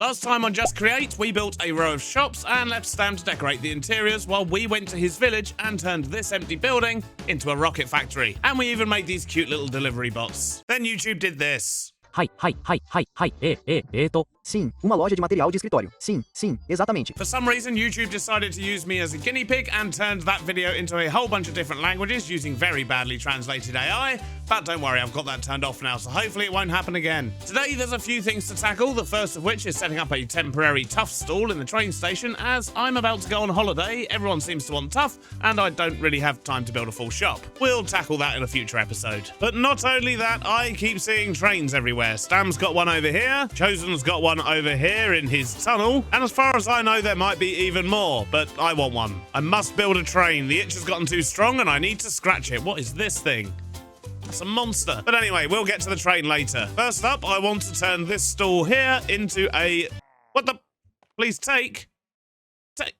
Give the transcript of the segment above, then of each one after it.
Last time on Just Create, we built a row of shops and left Stam to decorate the interiors while we went to his village and turned this empty building into a rocket factory. And we even made these cute little delivery bots. Then YouTube did this. Sim, uma loja de material de escritório. Sim, exatamente. For some reason, YouTube decided to use me as a guinea pig and turned that video into a whole bunch of different languages using very badly translated AI. But don't worry, I've got that turned off now, so hopefully it won't happen again. Today, there's a few things to tackle, the first of which is setting up a temporary tough stall in the train station, as I'm about to go on holiday, everyone seems to want tough, and I don't really have time to build a full shop. We'll tackle that in a future episode. But not only that, I keep seeing trains everywhere. Stam's got one over here, Chosen's got one over here in his tunnel, and as far as I know, there might be even more, but I want one. I must build a train. The itch has gotten too strong, and I need to scratch it. What is this thing? It's a monster. But anyway, we'll get to the train later. First up, I want to turn this stall here into a... What the... Please take...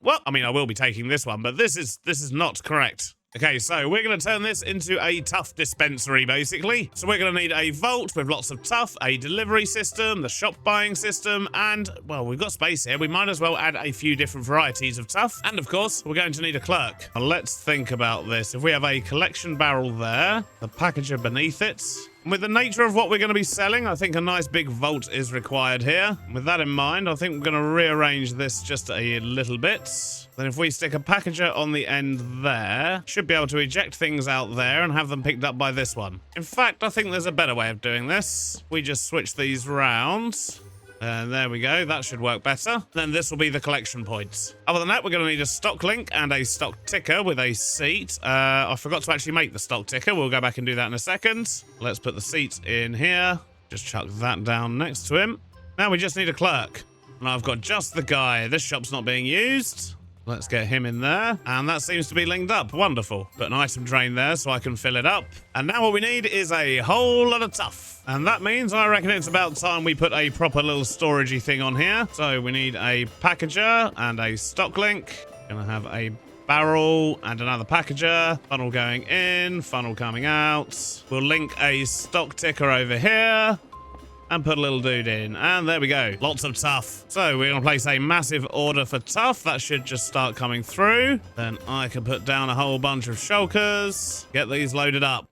Well, I mean, I will be taking this one, but this is not correct. Okay, so we're going to turn this into a tough dispensary, basically. So we're going to need a vault with lots of tough, a delivery system, the shop buying system, and, well, we've got space here. We might as well add a few different varieties of tough. And, of course, we're going to need a clerk. Now, let's think about this. If we have a collection barrel there, the packager beneath it, with the nature of what we're going to be selling, I think a nice big vault is required here. With that in mind, I think we're going to rearrange this just a little bit. Then if we stick a packager on the end there, should be able to eject things out there and have them picked up by this one. In fact, I think there's a better way of doing this. We just switch these round. And there we go, that should work better. Then this will be the collection points. Other than that, we're going to need a stock link and a stock ticker with a seat. I forgot to actually make the stock ticker. We'll go back and do that in a second. Let's put the seat in here. Just chuck that down next to him. Now we just need a clerk. And I've got just the guy. This shop's not being used. Let's get him in there. And that seems to be linked up. Wonderful. Put an item drain there so I can fill it up. And now what we need is a whole lot of tough. And that means I reckon it's about time we put a proper little storagey thing on here. So we need a packager and a stock link. Gonna have a barrel and another packager. Funnel going in, funnel coming out. We'll link a stock ticker over here. And put a little dude in. And there we go. Lots of tough. So we're going to place a massive order for tough. That should just start coming through. Then I can put down a whole bunch of shulkers. Get these loaded up.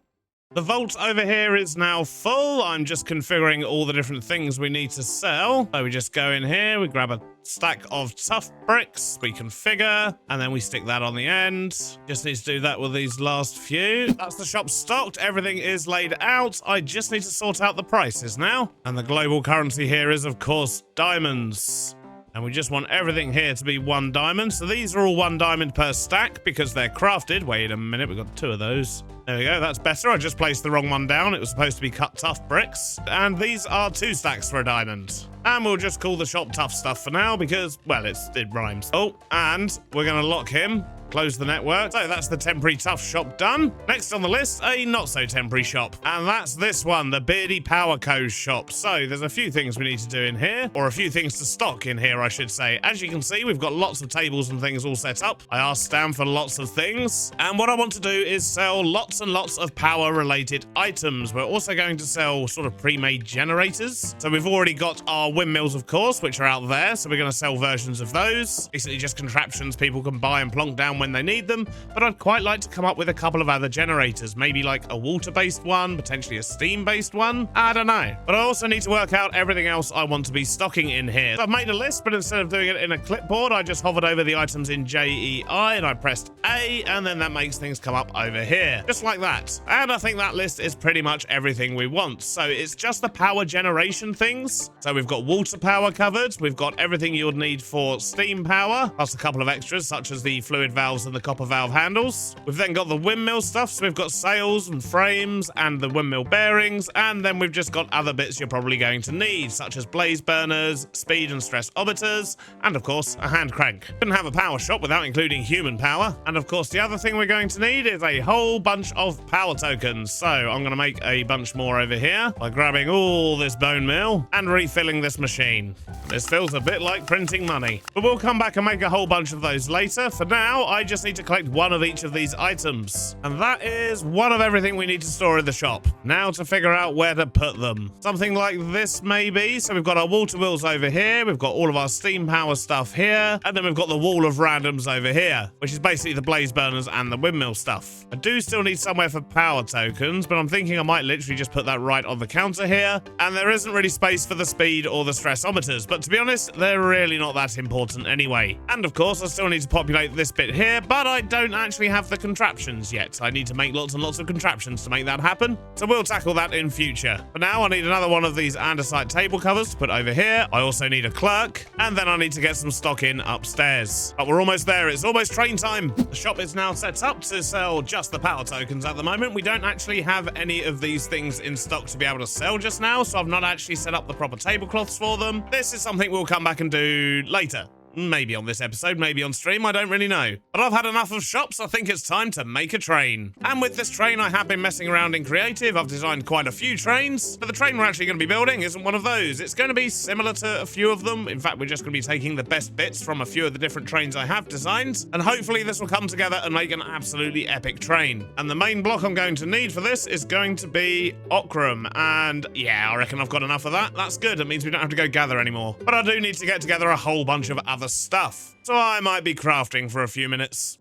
The vault over here is now full. I'm just configuring all the different things we need to sell. So we just go in here, we grab a stack of tough bricks, we configure, and then we stick that on the end. Just need to do that with these last few. That's the shop stocked. Everything is laid out. I just need to sort out the prices now. And the global currency here is, of course, diamonds. And we just want everything here to be 1 diamond. So these are all 1 diamond per stack because they're crafted. Wait a minute, we've got 2 of those. There we go, that's better. I just placed the wrong one down. It was supposed to be cut tough bricks. And these are 2 stacks for a diamond. And we'll just call the shop tough stuff for now because, well, it rhymes. Oh, and we're going to lock him. Close the network. So that's the temporary tough shop done. Next on the list, a not so temporary shop. And that's this one, the Beardy Power Co. shop. So there's a few things we need to do in here, or a few things to stock in here, I should say. As you can see, we've got lots of tables and things all set up. I asked Stam for lots of things. And what I want to do is sell lots and lots of power related items. We're also going to sell sort of pre-made generators. So we've already got our windmills, of course, which are out there. So we're going to sell versions of those. Basically just contraptions people can buy and plonk down when they need them, but I'd quite like to come up with a couple of other generators, maybe like a water-based one, potentially a steam-based one, I don't know. But I also need to work out everything else I want to be stocking in here. So I've made a list, but instead of doing it in a clipboard, I just hovered over the items in JEI and I pressed A, and then that makes things come up over here, just like that. And I think that list is pretty much everything we want. So it's just the power generation things. So we've got water power covered, we've got everything you'll need for steam power, plus a couple of extras such as the fluid valves and the copper valve handles. We've then got the windmill stuff, so we've got sails and frames and the windmill bearings, and then we've just got other bits you're probably going to need, such as blaze burners, speed and stress orbiters, and of course a hand crank. Couldn't have a power shop without including human power. And of course the other thing we're going to need is a whole bunch of power tokens. So I'm going to make a bunch more over here by grabbing all this bone meal and refilling this machine. This feels a bit like printing money, but we'll come back and make a whole bunch of those later. For now, I just need to collect one of each of these items. And that is one of everything we need to store in the shop. Now to figure out where to put them. Something like this maybe. So we've got our water wheels over here. We've got all of our steam power stuff here. And then we've got the wall of randoms over here, which is basically the blaze burners and the windmill stuff. I do still need somewhere for power tokens, but I'm thinking I might literally just put that right on the counter here. And there isn't really space for the speed or the stressometers, but to be honest, they're really not that important anyway. And of course, I still need to populate this bit here, but I don't actually have the contraptions yet. I need to make lots and lots of contraptions to make that happen, so we'll tackle that in future. For now, I need another one of these andesite table covers to put over here. I also need a clerk, and then I need to get some stock in upstairs. But we're almost there. It's almost train time. The shop is now set up to sell just the power tokens at the moment. We don't actually have any of these things in stock to be able to sell just now, so I've not actually set up the proper tablecloths for them. This is something we'll come back and do later. Maybe on this episode, maybe on stream, I don't really know. But I've had enough of shops, I think it's time to make a train. And with this train, I have been messing around in creative. I've designed quite a few trains, but the train we're actually going to be building isn't one of those. It's going to be similar to a few of them. In fact, we're just going to be taking the best bits from a few of the different trains I have designed, and hopefully this will come together and make an absolutely epic train. And the main block I'm going to need for this is going to be ochrum, and yeah, I reckon I've got enough of that. That's good. It means we don't have to go gather anymore. But I do need to get together a whole bunch of other stuff, so I might be crafting for a few minutes.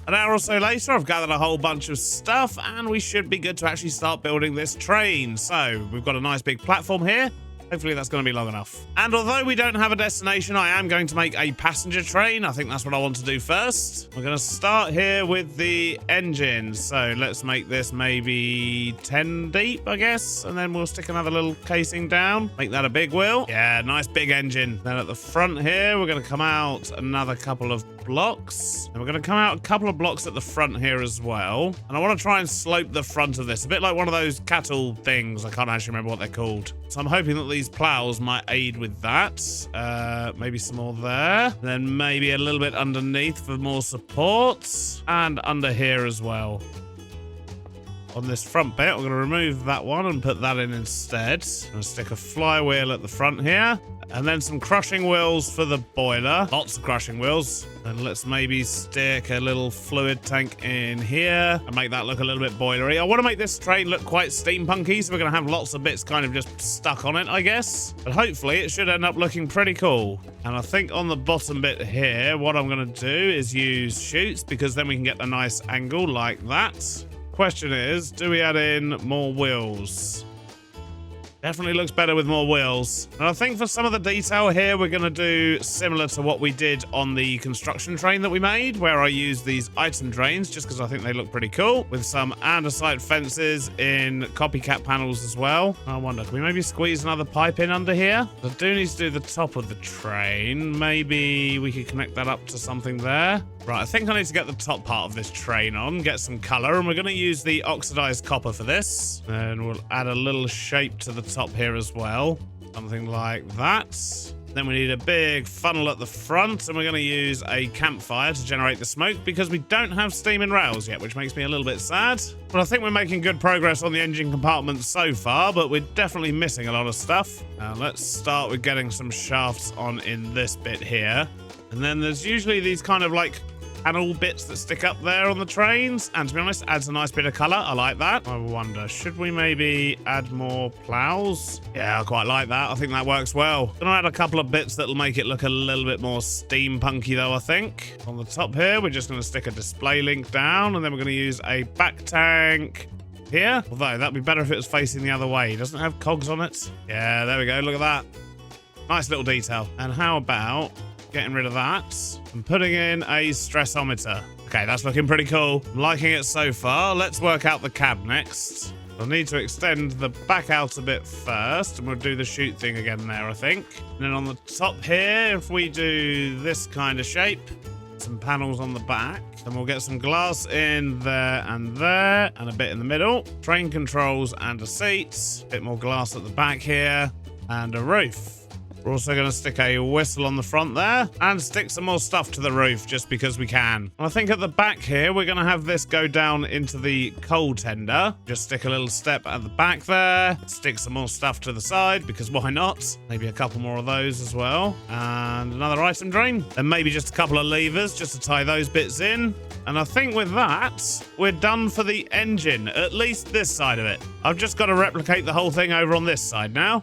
An hour or so later, I've gathered a whole bunch of stuff, and we should be good to actually start building this train. So we've got a nice big platform here. Hopefully that's going to be long enough. And although we don't have a destination, I am going to make a passenger train. I think that's what I want to do first. We're going to start here with the engine. So let's make this maybe 10 deep, I guess. And then we'll stick another little casing down. Make that a big wheel. Yeah, nice big engine. Then at the front here, we're going to come out another couple of blocks. And we're going to come out a couple of blocks at the front here as well. And I want to try and slope the front of this. A bit like one of those cattle things. I can't actually remember what they're called. So I'm hoping that these plows might aid with that. Maybe some more there. Then maybe a little bit underneath for more support. And under here as well. On this front bit, I'm going to remove that one and put that in instead. I'm going to stick a flywheel at the front here. And then some crushing wheels for the boiler. Lots of crushing wheels. And let's maybe stick a little fluid tank in here and make that look a little bit boilery. I want to make this train look quite steampunky, so we're going to have lots of bits kind of just stuck on it, I guess. But hopefully it should end up looking pretty cool. And I think on the bottom bit here, what I'm going to do is use chutes, because then we can get a nice angle like that. Question is, do we add in more wheels? Definitely looks better with more wheels. And I think for some of the detail here, we're going to do similar to what we did on the construction train that we made, where I used these item drains just because I think they look pretty cool, with some andesite fences in copycat panels as well. I wonder, can we maybe squeeze another pipe in under here? I do need to do the top of the train. Maybe we could connect that up to something there. Right, I think I need to get the top part of this train on, get some color, and we're going to use the oxidized copper for this. And we'll add a little shape to the top here as well. Something like that. Then we need a big funnel at the front, and we're going to use a campfire to generate the smoke, because we don't have steam and rails yet, which makes me a little bit sad. But I think we're making good progress on the engine compartment so far, but we're definitely missing a lot of stuff. Now let's start with getting some shafts on in this bit here. And then there's usually these kind of like panel bits that stick up there on the trains, and to be honest, adds a nice bit of color. I like that. I wonder, should we maybe add more plows? Yeah, I quite like that. I think that works well. Gonna add a couple of bits that'll make it look a little bit more steampunky though, I think. On the top here, we're just gonna stick a display link down, and then we're gonna use a back tank here. Although that'd be better if it was facing the other way. Doesn't it have cogs on it? Yeah, there we go. Look at that. Nice little detail. And how about getting rid of that and putting in a stressometer? Okay, that's looking pretty cool. I'm liking it so far. Let's work out the cab next. I'll need to extend the back out a bit first, and we'll do the chute thing again there, I think. And then on the top here, if we do this kind of shape, some panels on the back, then we'll get some glass in there, and a bit in the middle. Train controls and a seat. A bit more glass at the back here, and a roof. We're also going to stick a whistle on the front there and stick some more stuff to the roof just because we can. And I think at the back here, we're going to have this go down into the coal tender. Just stick a little step at the back there. Stick some more stuff to the side because why not? Maybe a couple more of those as well. And another item drain. And maybe just a couple of levers just to tie those bits in. And I think with that, we're done for the engine, at least this side of it. I've just got to replicate the whole thing over on this side now.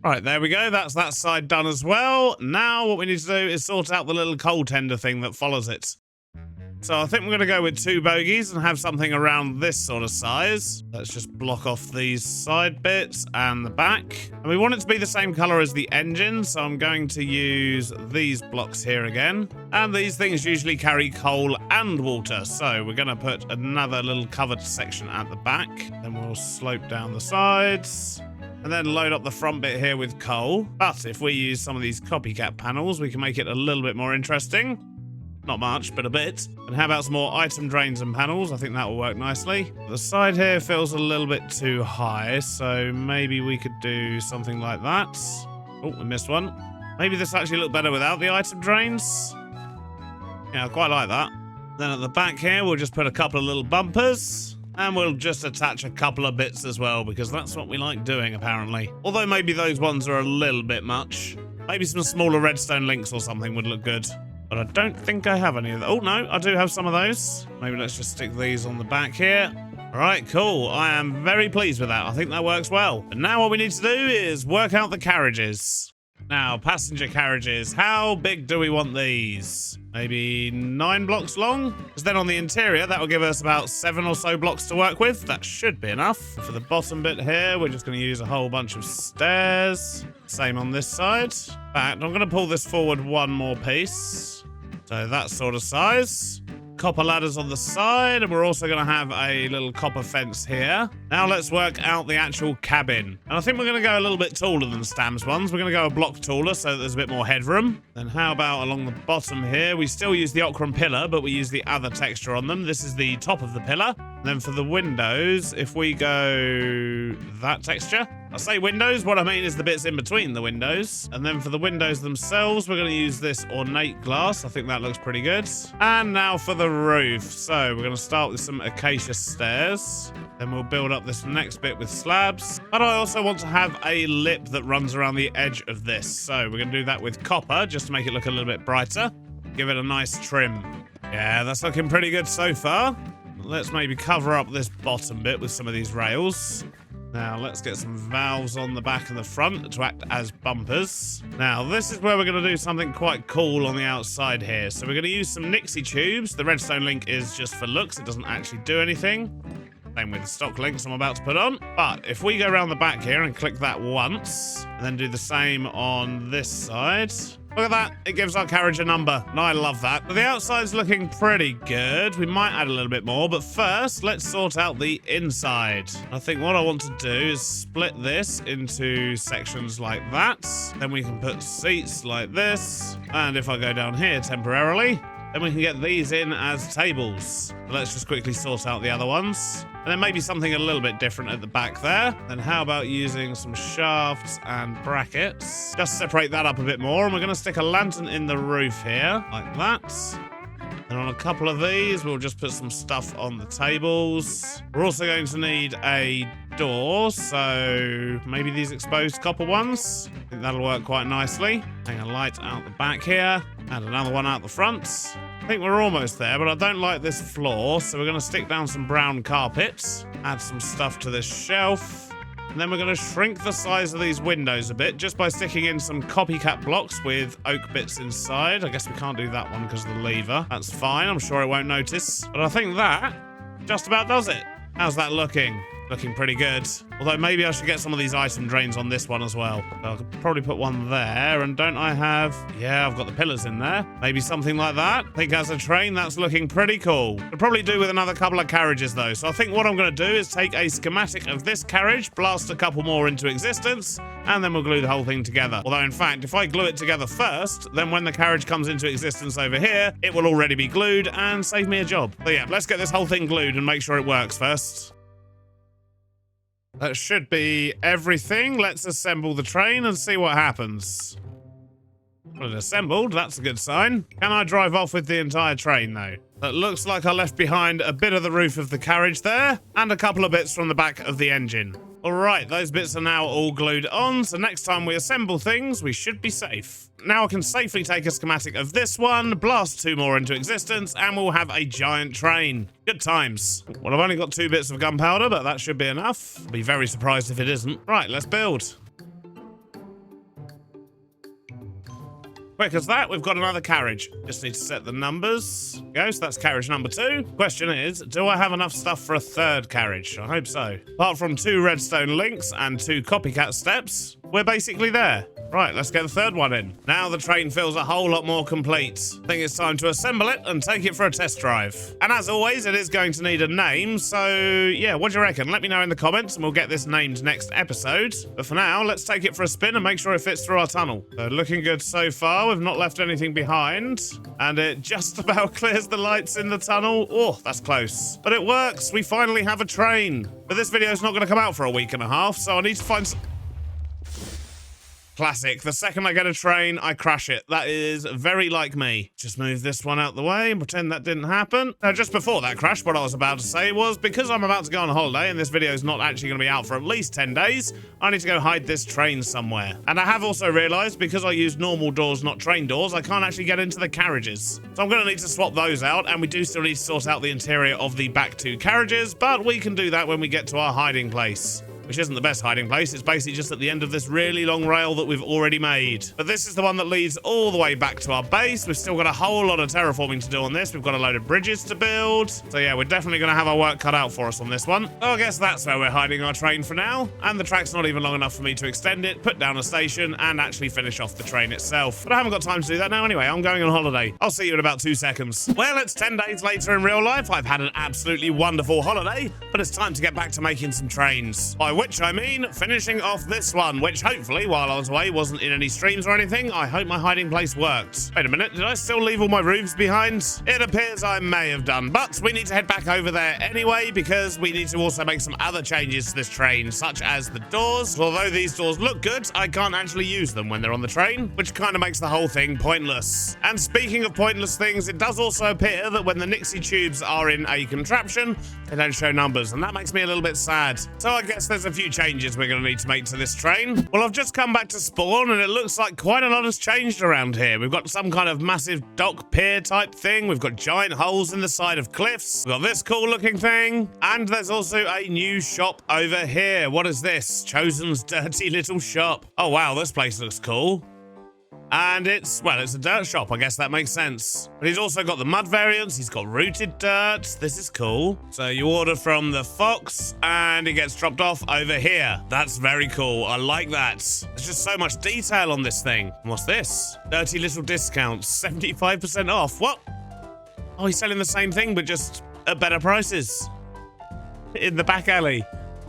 Right, there we go. That's that side done as well. Now what we need to do is sort out the little coal tender thing that follows it. So I think we're going to go with 2 bogies and have something around this sort of size. Let's just block off these side bits and the back. And we want it to be the same color as the engine, so I'm going to use these blocks here again. And these things usually carry coal and water, so we're going to put another little covered section at the back. Then we'll slope down the sides. And then load up the front bit here with coal. But if we use some of these copycat panels, we can make it a little bit more interesting. Not much, but a bit. And how about some more item drains and panels? I think that will work nicely. The side here feels a little bit too high, so maybe we could do something like that. Oh, we missed one. Maybe this actually looked better without the item drains. Yeah, I quite like that. Then at the back here, we'll just put a couple of little bumpers. And we'll just attach a couple of bits as well, because that's what we like doing, apparently. Although maybe those ones are a little bit much. Maybe some smaller redstone links or something would look good. But I don't think I have any of those. Oh, no, I do have some of those. Maybe let's just stick these on the back here. All right, cool. I am very pleased with that. I think that works well. And now what we need to do is work out the carriages. Now, passenger carriages. How big do we want these? Maybe 9 blocks long? Because then on the interior, that will give us about 7 or so blocks to work with. That should be enough. For the bottom bit here, we're just going to use a whole bunch of stairs. Same on this side. In fact, I'm going to pull this forward one more piece. So that sort of size. Copper ladders on the side, and we're also going to have a little copper fence here. Now let's work out the actual cabin. And I think we're going to go a little bit taller than Stam's ones. We're going to go a block taller so that there's a bit more headroom. Then how about along the bottom here? We still use the ochran pillar, but we use the other texture on them. This is the top of the pillar. And then for the windows, if we go that texture. I say windows, what I mean is the bits in between the windows. And then for the windows themselves, we're going to use this ornate glass. I think that looks pretty good. And now for the roof. So we're going to start with some acacia stairs. Then we'll build up this next bit with slabs. But I also want to have a lip that runs around the edge of this. So we're going to do that with copper, just to make it look a little bit brighter. Give it a nice trim. Yeah, that's looking pretty good so far. Let's maybe cover up this bottom bit with some of these rails. Now, let's get some valves on the back and the front to act as bumpers. Now, this is where we're going to do something quite cool on the outside here. So we're going to use some Nixie tubes. The redstone link is just for looks. It doesn't actually do anything. Same with the stock links I'm about to put on. But if we go around the back here and click that once, and then do the same on this side... Look at that. It gives our carriage a number. And I love that. But the outside's looking pretty good. We might add a little bit more. But first, let's sort out the inside. I think what I want to do is split this into sections like that. Then we can put seats like this. And if I go down here temporarily, then we can get these in as tables. Let's just quickly sort out the other ones. And then maybe something a little bit different at the back there. Then how about using some shafts and brackets? Just separate that up a bit more. And we're going to stick a lantern in the roof here, like that. And on a couple of these, we'll just put some stuff on the tables. We're also going to need a door, so maybe these exposed copper ones. I think that'll work quite nicely. Hang a light out the back here, and another one out the front. I think we're almost there, but I don't like this floor, so we're going to stick down some brown carpets, add some stuff to this shelf, and then we're going to shrink the size of these windows a bit just by sticking in some copycat blocks with oak bits inside. I guess we can't do that one because of the lever. That's fine. I'm sure it won't notice. But I think that just about does it. How's that looking? Looking pretty good. Although maybe I should get some of these item drains on this one as well. So I could probably put one there. And don't I have... Yeah, I've got the pillars in there. Maybe something like that. I think as a train, that's looking pretty cool. Could probably do with another couple of carriages though. So I think what I'm going to do is take a schematic of this carriage, blast a couple more into existence, and then we'll glue the whole thing together. Although in fact, if I glue it together first, then when the carriage comes into existence over here, it will already be glued and save me a job. So yeah, let's get this whole thing glued and make sure it works first. That should be everything. Let's assemble the train and see what happens. Well, it assembled. That's a good sign. Can I drive off with the entire train, though? That looks like I left behind a bit of the roof of the carriage there, and a couple of bits from the back of the engine. Alright, those bits are now all glued on, so next time we assemble things, we should be safe. Now I can safely take a schematic of this one, blast 2 more into existence, and we'll have a giant train. Good times. Well, I've only got 2 bits of gunpowder, but that should be enough. I'll be very surprised if it isn't. Right, let's build. Quick as that, we've got another carriage. Just need to set the numbers. Go, so that's carriage number 2. Question is, do I have enough stuff for a 3rd carriage? I hope so. Apart from 2 redstone links and 2 copycat steps, we're basically there. Right, let's get the 3rd one in. Now the train feels a whole lot more complete. I think it's time to assemble it and take it for a test drive. And as always, it is going to need a name, so yeah, what do you reckon? Let me know in the comments and we'll get this named next episode. But for now, let's take it for a spin and make sure it fits through our tunnel. So looking good so far, we've not left anything behind. And it just about clears the lights in the tunnel. Oh, that's close. But it works, we finally have a train. But this video is not going to come out for a week and a half, so I need to find some... Classic. The second I get a train, I crash it. That is very like me. Just move this one out the way and pretend that didn't happen. Now, just before that crash, what I was about to say was, because I'm about to go on a holiday and this video is not actually going to be out for at least 10 days, I need to go hide this train somewhere. And I have also realized, because I use normal doors, not train doors, I can't actually get into the carriages. So I'm going to need to swap those out, and we do still need to sort out the interior of the back 2 carriages, but we can do that when we get to our hiding place. Which isn't the best hiding place, it's basically just at the end of this really long rail that we've already made. But this is the one that leads all the way back to our base. We've still got a whole lot of terraforming to do on this. We've got a load of bridges to build. So yeah, we're definitely going to have our work cut out for us on this one. So I guess that's where we're hiding our train for now. And the track's not even long enough for me to extend it, put down a station, and actually finish off the train itself. But I haven't got time to do that now anyway. I'm going on holiday. I'll see you in about 2 seconds. Well, it's 10 days later in real life. I've had an absolutely wonderful holiday, but it's time to get back to making some trains. By which I mean finishing off this one, which hopefully, while I was away, wasn't in any streams or anything. I hope my hiding place worked. Wait a minute, did I still leave all my roofs behind? It appears I may have done, but we need to head back over there anyway, because we need to also make some other changes to this train, such as the doors. Although these doors look good, I can't actually use them when they're on the train, which kind of makes the whole thing pointless. And speaking of pointless things, it does also appear that when the Nixie tubes are in a contraption, they don't show numbers, and that makes me a little bit sad. So I guess there's a few changes we're going to need to make to this train. Well, I've just come back to spawn, and it looks like quite a lot has changed around here. We've got some kind of massive dock pier type thing. We've got giant holes in the side of cliffs. We've got this cool looking thing. And there's also a new shop over here. What is this? Chosen's dirty little shop. Oh, wow, this place looks cool. And it's a dirt shop. I guess that makes sense. But he's also got the mud variants. He's got rooted dirt. This is cool. So you order from the Fox and it gets dropped off over here. That's very cool. I like that. There's just so much detail on this thing. What's this? Dirty little discounts. 75% off. What? Oh, he's selling the same thing, but just at better prices. In the back alley.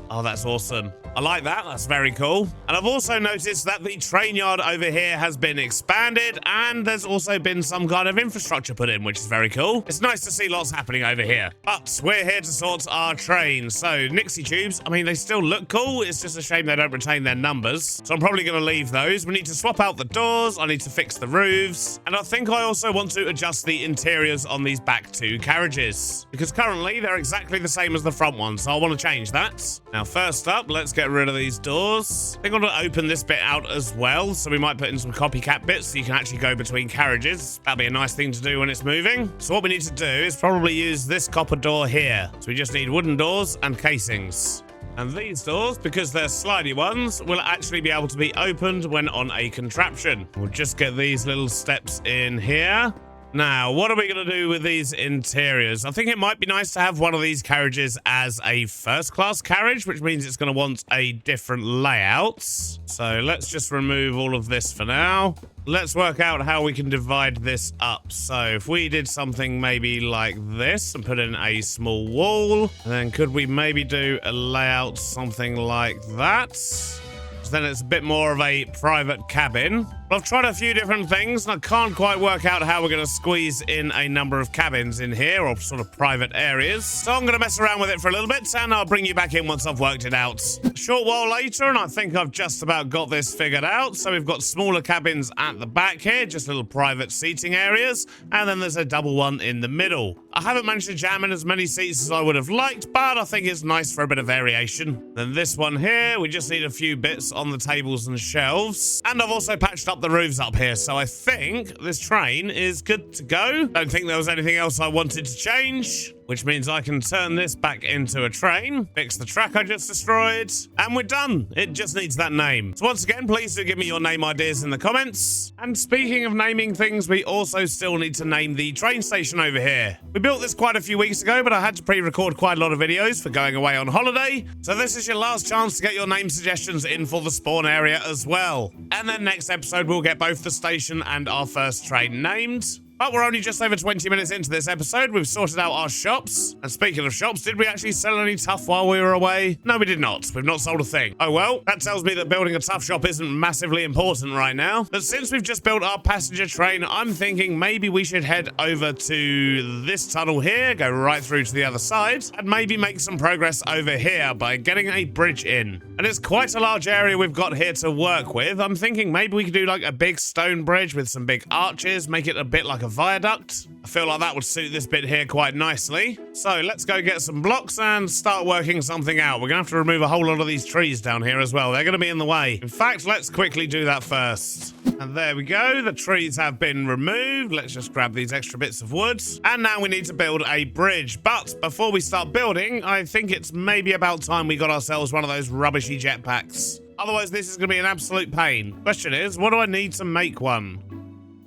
Oh, that's awesome. I like that. That's very cool. And I've also noticed that the train yard over here has been expanded, and there's also been some kind of infrastructure put in, which is very cool. It's nice to see lots happening over here. But we're here to sort our trains. So Nixie tubes, I mean, they still look cool. It's just a shame they don't retain their numbers. So I'm probably going to leave those. We need to swap out the doors. I need to fix the roofs. And I think I also want to adjust the interiors on these back 2 carriages, because currently they're exactly the same as the front one. So I want to change that. Now, first up, let's get rid of these doors. I think I'm going to open this bit out as well, so we might put in some copycat bits so you can actually go between carriages. That'll be a nice thing to do when it's moving. So what we need to do is probably use this copper door here. So we just need wooden doors and casings. And these doors, because they're slidey ones, will actually be able to be opened when on a contraption. We'll just get these little steps in here. Now, what are we going to do with these interiors? I think it might be nice to have one of these carriages as a first-class carriage, which means it's going to want a different layout. So let's just remove all of this for now. Let's work out how we can divide this up. So if we did something maybe like this and put in a small wall, then could we maybe do a layout something like that? then it's a bit more of a private cabin. I've tried a few different things, and I can't quite work out how we're going to squeeze in a number of cabins in here, or sort of private areas. So I'm going to mess around with it for a little bit, and I'll bring you back in once I've worked it out. A short while later, and I think I've just about got this figured out. So we've got smaller cabins at the back here, just little private seating areas, and then there's a double one in the middle. I haven't managed to jam in as many seats as I would have liked, but I think it's nice for a bit of variation. Then this one here, we just need a few bits on the tables and shelves. And I've also patched up the roofs up here, so I think this train is good to go. Don't think there was anything else I wanted to change, which means I can turn this back into a train, fix the track I just destroyed, and we're done. It just needs that name. So once again, please do give me your name ideas in the comments. And speaking of naming things, we also still need to name the train station over here. We built this quite a few weeks ago, but I had to pre-record quite a lot of videos for going away on holiday. So this is your last chance to get your name suggestions in for the spawn area as well. And then next episode, we'll get both the station and our first train named. But we're only just over 20 minutes into this episode. We've sorted out our shops. And speaking of shops, did we actually sell any tough while we were away? No, we did not. We've not sold a thing. Oh well, that tells me that building a tough shop isn't massively important right now. But since we've just built our passenger train, I'm thinking maybe we should head over to this tunnel here, go right through to the other side, and maybe make some progress over here by getting a bridge in. And it's quite a large area we've got here to work with. I'm thinking maybe we could do like a big stone bridge with some big arches, make it a bit like a viaduct. I feel like that would suit this bit here quite nicely. So let's go get some blocks and start working something out. We're gonna have to remove a whole lot of these trees down here as well. They're gonna be in the way. In fact, let's quickly do that first. And there we go. The trees have been removed. Let's just grab these extra bits of wood. And now we need to build a bridge. But before we start building, I think it's maybe about time we got ourselves one of those rubbishy jetpacks. Otherwise, this is gonna be an absolute pain. Question is, what do I need to make one?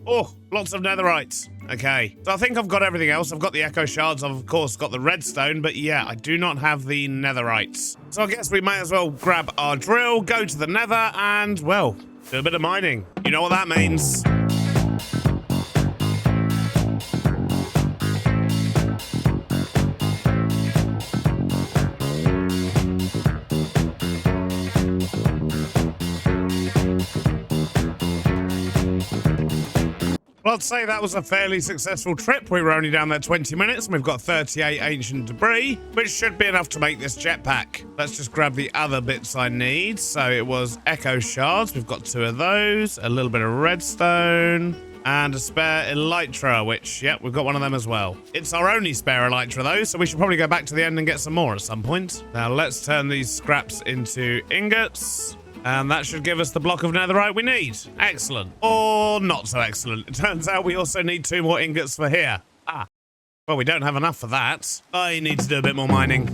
Oh, lots of netherite. Okay, so I think I've got everything else. I've got the echo shards. I've, of course, got the redstone. But yeah, I do not have the netherite. So I guess we may as well grab our drill, go to the nether, and, well, do a bit of mining. You know what that means. Well, I'd say that was a fairly successful trip. We were only down there 20 minutes, and we've got 38 ancient debris, which should be enough to make this jetpack. Let's just grab the other bits I need. So it was echo shards. We've got 2 of those, a little bit of redstone, and a spare elytra, which, yep, we've got one of them as well. It's our only spare elytra, though, so we should probably go back to the end and get some more at some point. Now, let's turn these scraps into ingots. And that should give us the block of netherite we need. Excellent. Or not so excellent. It turns out we also need 2 more ingots for here. Ah. Well, we don't have enough for that. I need to do a bit more mining.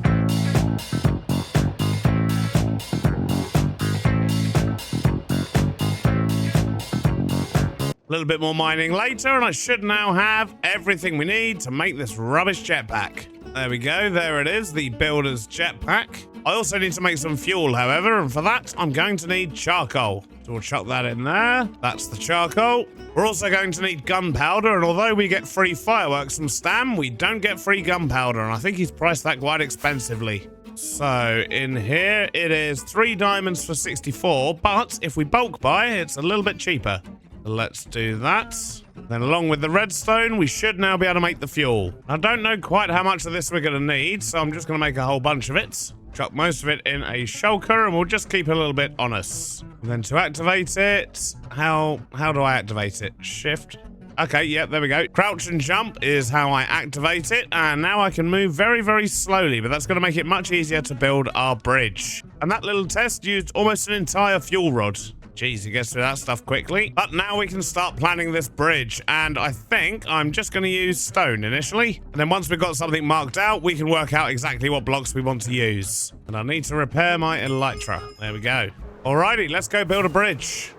A little bit more mining later, and I should now have everything we need to make this rubbish jetpack. There we go. There it is, the builder's jetpack. I also need to make some fuel, however, and for that, I'm going to need charcoal. So we'll chuck that in there. That's the charcoal. We're also going to need gunpowder, and although we get free fireworks from Stam, we don't get free gunpowder, and I think he's priced that quite expensively. So in here, it is 3 diamonds for 64, but if we bulk buy, it's a little bit cheaper. Let's do that. Then along with the redstone, we should now be able to make the fuel. I don't know quite how much of this we're going to need, so I'm just going to make a whole bunch of it. Chuck most of it in a shulker, and we'll just keep it a little bit on us. And then to activate it, how do I activate it? Shift. Okay, yep, there we go. Crouch and jump is how I activate it, and now I can move very, very slowly, but that's going to make it much easier to build our bridge. And that little test used almost an entire fuel rod. Jeez, he gets through that stuff quickly. But now we can start planning this bridge, and I think I'm just going to use stone initially. And then once we've got something marked out, we can work out exactly what blocks we want to use. And I need to repair my elytra. There we go. Alrighty, let's go build a bridge.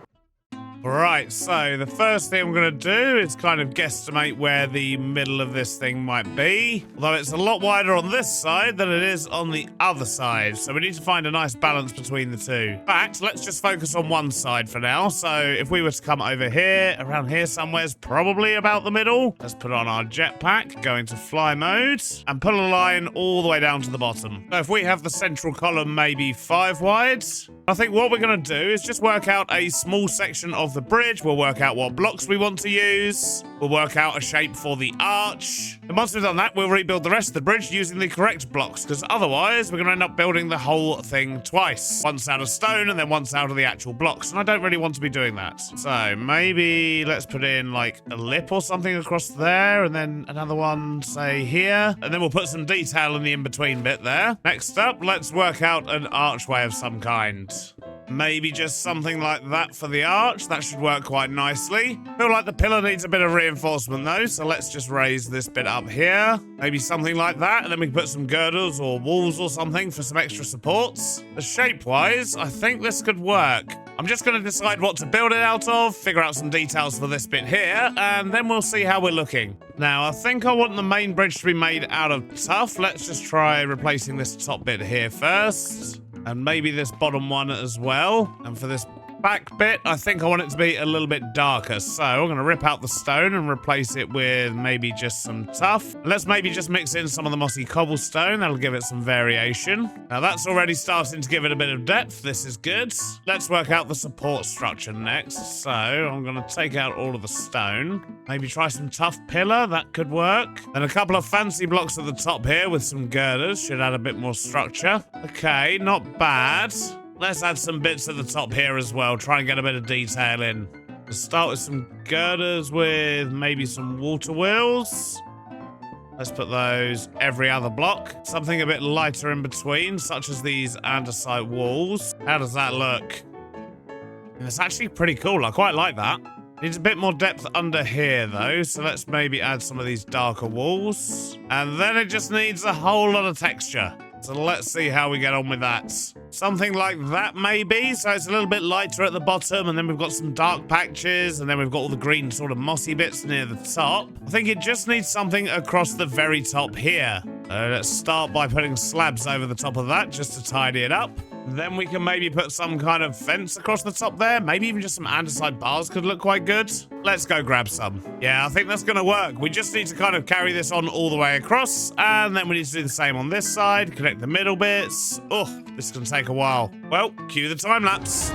Right, so the first thing I'm going to do is kind of guesstimate where the middle of this thing might be. Although it's a lot wider on this side than it is on the other side. So we need to find a nice balance between the two. In fact, let's just focus on one side for now. So if we were to come over here, around here somewhere is probably about the middle. Let's put on our jetpack, go into fly mode, and pull a line all the way down to the bottom. So if we have the central column maybe 5 wide, I think what we're going to do is just work out a small section of the bridge. We'll work out what blocks we want to use. We'll work out a shape for the arch. And once we've done that, we'll rebuild the rest of the bridge using the correct blocks, because otherwise we're going to end up building the whole thing twice. Once out of stone and then once out of the actual blocks. And I don't really want to be doing that. So maybe let's put in like a lip or something across there, and then another one, say here. And then we'll put some detail in the in-between bit there. Next up, let's work out an archway of some kind. Maybe just something like that for the arch. That should work quite nicely. Feel like the pillar needs a bit of reinforcement though, so let's just raise this bit up here. Maybe something like that, and then we can put some girders or walls or something for some extra supports. But shape-wise, I think this could work. I'm just going to decide what to build it out of, figure out some details for this bit here, and then we'll see how we're looking. Now, I think I want the main bridge to be made out of tuff. Let's just try replacing this top bit here first. And maybe this bottom one as well. And for this back bit, I think I want it to be a little bit darker. So I'm going to rip out the stone and replace it with maybe just some tuff. Let's maybe just mix in some of the mossy cobblestone. That'll give it some variation. Now that's already starting to give it a bit of depth. This is good. Let's work out the support structure next. So I'm going to take out all of the stone. Maybe try some tough pillar. That could work. And a couple of fancy blocks at the top here with some girders. Should add a bit more structure. Okay, not bad. Let's add some bits at the top here as well. Try and get a bit of detail in. Let's start with some girders with maybe some water wheels. Let's put those every other block. Something a bit lighter in between, such as these andesite walls. How does that look? It's actually pretty cool. I quite like that. Needs a bit more depth under here, though, so let's maybe add some of these darker walls. And then it just needs a whole lot of texture. So let's see how we get on with that. Something like that, maybe. So it's a little bit lighter at the bottom, and then we've got some dark patches, and then we've got all the green sort of mossy bits near the top. I think it just needs something across the very top here. Let's start by putting slabs over the top of that, just to tidy it up. Then we can maybe put some kind of fence across the top there. Maybe even just some andesite bars could look quite good. Let's go grab some. Yeah, I think that's going to work. We just need to kind of carry this on all the way across. And then we need to do the same on this side. Connect the middle bits. Oh, this can take a while. Well, cue the time lapse.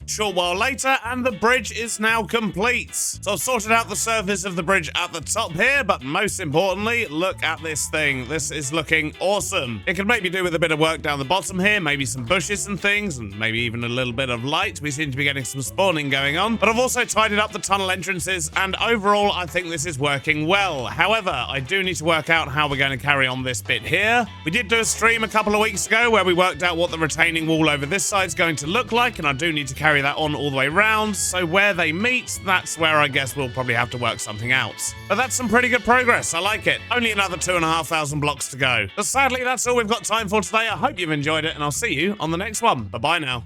Short while later, and the bridge is now complete. So I've sorted out the surface of the bridge at the top here, but most importantly, look at this thing. This is looking awesome. It can maybe do with a bit of work down the bottom here, maybe some bushes and things, and maybe even a little bit of light. We seem to be getting some spawning going on, but I've also tidied up the tunnel entrances, and overall, I think this is working well. However, I do need to work out how we're going to carry on this bit here. We did do a stream a couple of weeks ago where we worked out what the retaining wall over this side is going to look like, and I do need to carry that on all the way round, so where they meet, that's where I guess we'll probably have to work something out. But that's some pretty good progress. I like it. Only another 2,500 blocks to go. But sadly, that's all we've got time for today. I hope you've enjoyed it, and I'll see you on the next one. Bye-bye now.